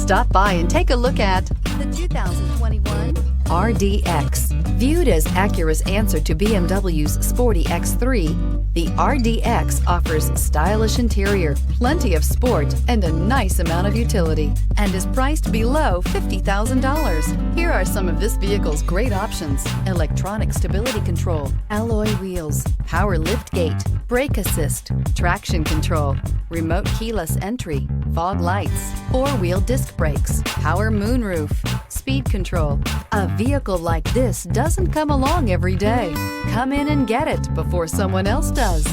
Stop by and take a look at the 2021 RDX. Viewed as Acura's answer to BMW's sporty X3, the RDX offers stylish interior, plenty of sport, and a nice amount of utility, and is priced below $50,000. Here are some of this vehicle's great options: electronic stability control, alloy wheels, power liftgate, brake assist, traction control, remote keyless entry, fog lights, four-wheel disc brakes, power moonroof, speed control. A vehicle like this doesn't come along every day. Come in and get it before someone else does.